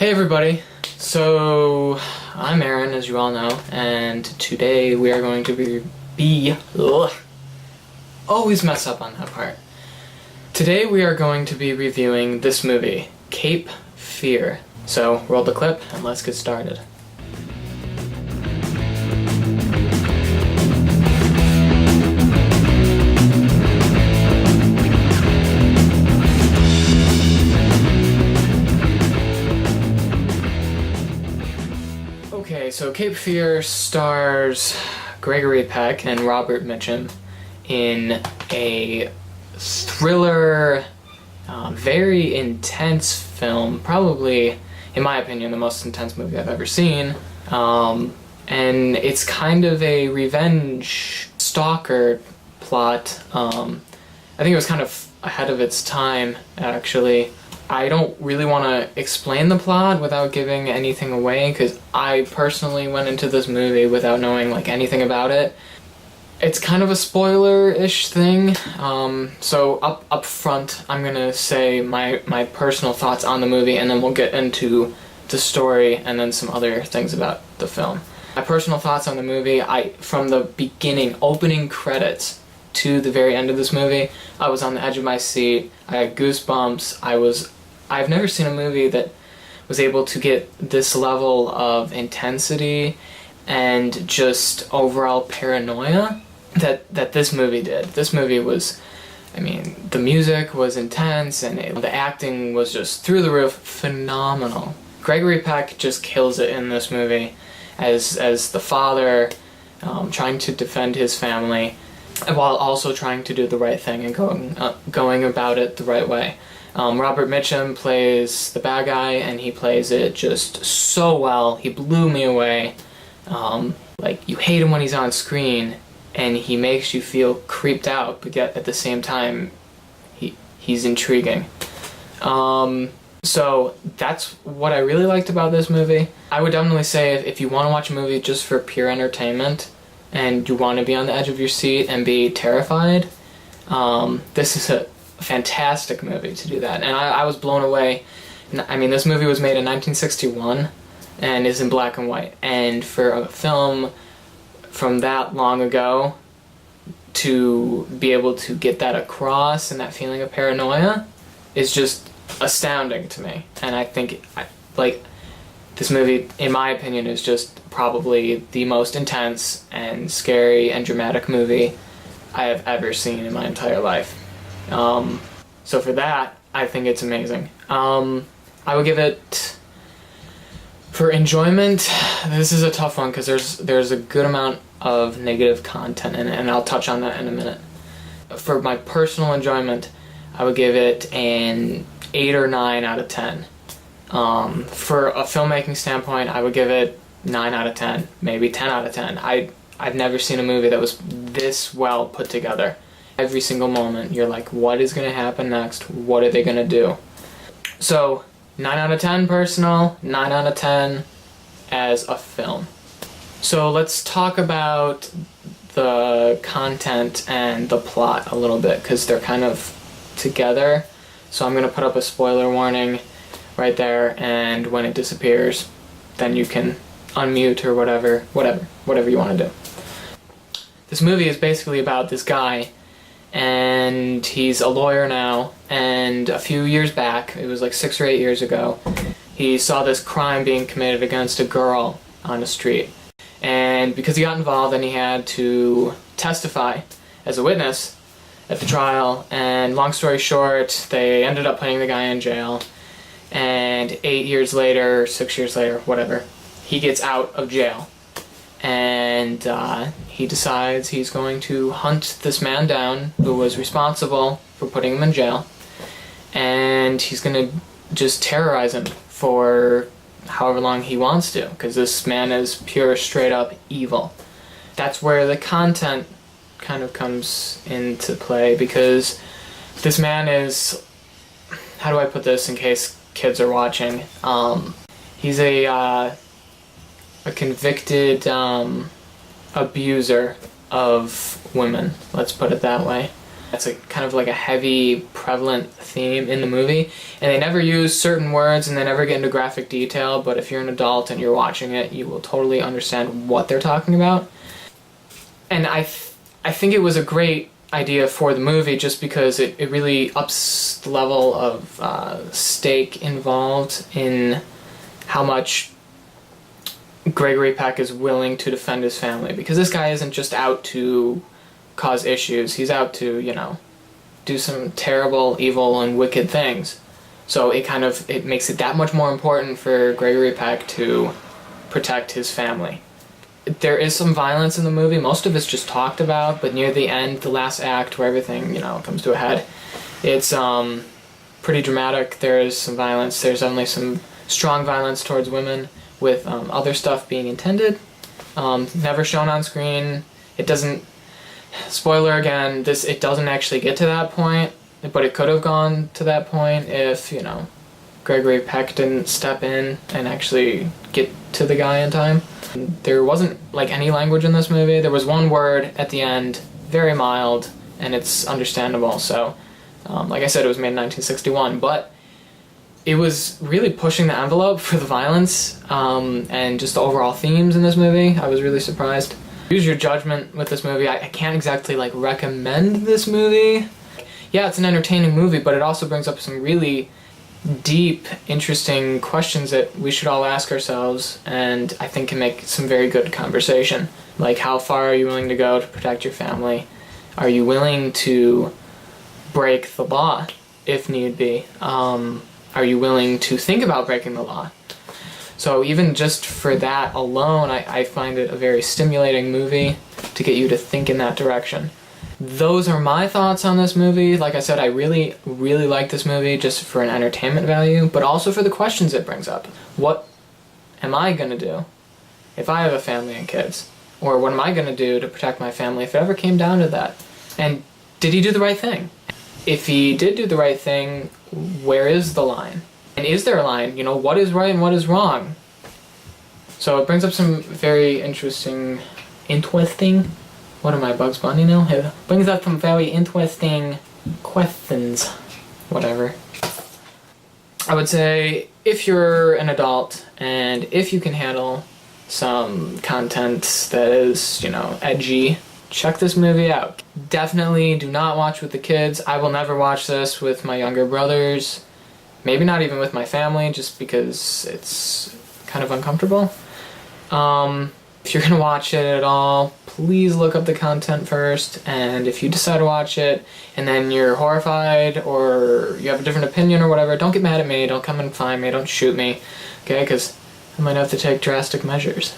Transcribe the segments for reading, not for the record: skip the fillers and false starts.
Hey everybody, so I'm Aaron, as you all know, and today we are going to always mess up on that part. Today we are going to be reviewing this movie, Cape Fear. So roll the clip and let's get started. Okay, so Cape Fear stars Gregory Peck and Robert Mitchum in a thriller, very intense film, probably, in my opinion, the most intense movie I've ever seen. And it's kind of a revenge stalker plot. I think it was kind of ahead of its time, actually. I don't really want to explain the plot without giving anything away, because I personally went into this movie without knowing anything about it. It's kind of a spoiler-ish thing, so up front I'm gonna say my personal thoughts on the movie, and then we'll get into the story and then some other things about the film. My personal thoughts on the movie, from the beginning, opening credits to the very end of this movie, I was on the edge of my seat. I had goosebumps. I've never seen a movie that was able to get this level of intensity and just overall paranoia that this movie did. This movie was, the music was intense, and the acting was just through the roof, phenomenal. Gregory Peck just kills it in this movie as the father, trying to defend his family while also trying to do the right thing and going about it the right way. Robert Mitchum plays the bad guy, and he plays it just so well. He blew me away. You hate him when he's on screen, and he makes you feel creeped out, but yet at the same time, he's intriguing. So that's what I really liked about this movie. I would definitely say if you want to watch a movie just for pure entertainment, and you want to be on the edge of your seat and be terrified, this is a fantastic movie to do that. And I was blown away. This movie was made in 1961 and is in black and white. And for a film from that long ago to be able to get that across and that feeling of paranoia is just astounding to me. And I think, this movie, in my opinion, is just probably the most intense and scary and dramatic movie I have ever seen in my entire life. So for that, I think it's amazing. I would give it, for enjoyment, this is a tough one because there's a good amount of negative content in it, and I'll touch on that in a minute. For my personal enjoyment, I would give it an 8 or 9 out of 10. For a filmmaking standpoint, I would give it 9 out of 10, maybe 10 out of 10. I've never seen a movie that was this well put together. Every single moment, you're like, what is going to happen next? What are they going to do? So, 9 out of 10 personal, 9 out of 10 as a film. So let's talk about the content and the plot a little bit, because they're kind of together. So I'm going to put up a spoiler warning right there, and when it disappears, then you can unmute or whatever you want to do. This movie is basically about this guy, and he's a lawyer now, and a few years back, it was 6 or 8 years ago, he saw this crime being committed against a girl on the street. And because he got involved, then he had to testify as a witness at the trial, and long story short, they ended up putting the guy in jail, and 8 years later, 6 years later, whatever, he gets out of jail. And he decides he's going to hunt this man down who was responsible for putting him in jail, and he's going to just terrorize him for however long he wants to, because this man is pure, straight up evil. That's where the content kind of comes into play, because this man is, how do I put this in case kids are watching, he's a convicted abuser of women, let's put it that way. It's a kind of like a heavy, prevalent theme in the movie, and they never use certain words and they never get into graphic detail, but if you're an adult and you're watching it, you will totally understand what they're talking about. And I think it was a great idea for the movie just because it really ups the level of stake involved in how much Gregory Peck is willing to defend his family, because this guy isn't just out to cause issues, he's out to, you know, do some terrible, evil, and wicked things. So it makes it that much more important for Gregory Peck to protect his family. There is some violence in the movie, most of it's just talked about, but near the end, the last act where everything, you know, comes to a head, it's pretty dramatic. There is some violence, there's only some strong violence towards women, with other stuff being intended. Never shown on screen. It doesn't, spoiler again, it doesn't actually get to that point, but it could have gone to that point if, you know, Gregory Peck didn't step in and actually get to the guy in time. There wasn't like any language in this movie. There was one word at the end, very mild, and it's understandable. So, like I said, it was made in 1961, but it was really pushing the envelope for the violence and just the overall themes in this movie. I was really surprised. Use your judgment with this movie. I can't exactly like recommend this movie. Yeah, it's an entertaining movie, but it also brings up some really deep, interesting questions that we should all ask ourselves, and I think can make some very good conversation. Like, how far are you willing to go to protect your family? Are you willing to break the law if need be? Are you willing to think about breaking the law? So even just for that alone, I find it a very stimulating movie to get you to think in that direction. Those are my thoughts on this movie. Like I said, I really, really like this movie just for an entertainment value, but also for the questions it brings up. What am I gonna do if I have a family and kids? Or what am I gonna do to protect my family if it ever came down to that? And did he do the right thing? If he did do the right thing, where is the line? And is there a line? You know, what is right and what is wrong? So it brings up some very interesting, what am I, Bugs Bunny now? It brings up some very interesting questions. Whatever. I would say, if you're an adult and if you can handle some content that is, you know, edgy, check this movie out. Definitely do not watch with the kids. I will never watch this with my younger brothers. Maybe not even with my family, just because it's kind of uncomfortable. If you're gonna watch it at all, please look up the content first, and if you decide to watch it and then you're horrified or you have a different opinion or whatever, don't get mad at me, don't come and find me, don't shoot me, okay, because I might have to take drastic measures.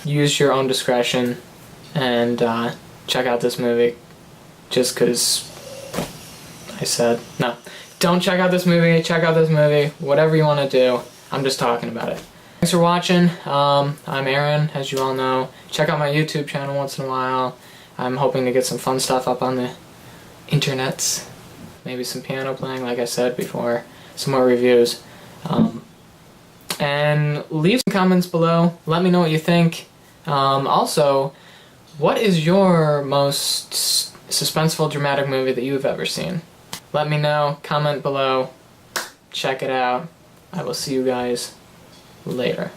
Use your own discretion and check out this movie, just because I said no. Don't check out this movie, check out this movie, whatever you want to do. I'm just talking about it. Thanks for watching. I'm Aaron, as you all know. Check out my YouTube channel once in a while. I'm hoping to get some fun stuff up on the internets. Maybe some piano playing, like I said before. Some more reviews. And leave some comments below. Let me know what you think. Also, what is your most suspenseful, dramatic movie that you've ever seen? Let me know, comment below, check it out. I will see you guys later.